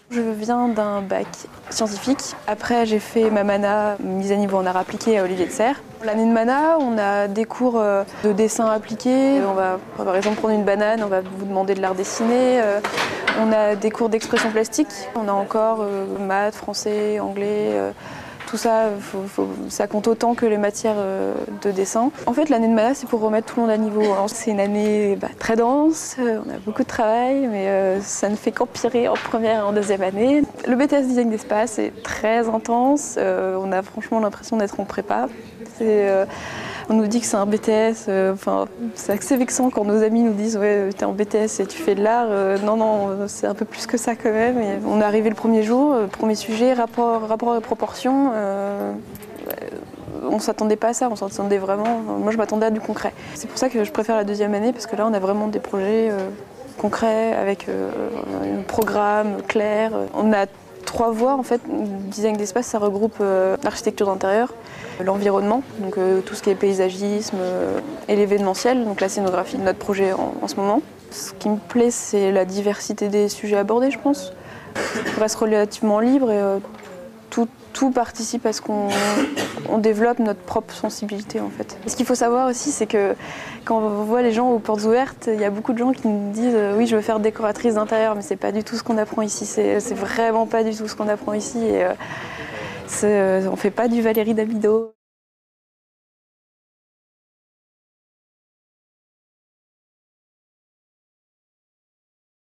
Je viens d'un bac scientifique. Après, j'ai fait ma mana, mise à niveau en art appliqué à Olivier de Serres. L'année de mana, on a des cours de dessin appliqué. On va par exemple prendre une banane, on va vous demander de la redessiner. On a des cours d'expression plastique. On a encore maths, français, anglais. Tout ça, ça compte autant que les matières de dessin. En fait, l'année de mana, c'est pour remettre tout le monde à niveau. C'est une année très dense, on a beaucoup de travail, mais ça ne fait qu'empirer en première et en deuxième année. Le BTS Design d'Espace est très intense, on a franchement l'impression d'être en prépa. On nous dit que c'est un BTS, c'est assez vexant quand nos amis nous disent « ouais, t'es en BTS et tu fais de l'art ». Non, c'est un peu plus que ça quand même. Et on est arrivé le premier jour, premier sujet, rapport et proportion. On ne s'attendait pas à ça, on s'attendait vraiment. Moi, je m'attendais à du concret. C'est pour ça que je préfère la deuxième année, parce que là, on a vraiment des projets concrets, avec un programme clair. On a 3 voies en fait. Design d'espace, ça regroupe l'architecture d'intérieur, l'environnement, donc tout ce qui est paysagisme et l'événementiel, donc la scénographie de notre projet en ce moment. Ce qui me plaît, c'est la diversité des sujets abordés, je pense. On reste relativement libre et tout participe à ce qu'on développe notre propre sensibilité en fait. Ce qu'il faut savoir aussi, c'est que quand on voit les gens aux portes ouvertes, il y a beaucoup de gens qui nous disent oui, je veux faire décoratrice d'intérieur, mais c'est pas du tout ce qu'on apprend ici. C'est vraiment pas du tout ce qu'on apprend ici. Et, on fait pas du Valérie Damido.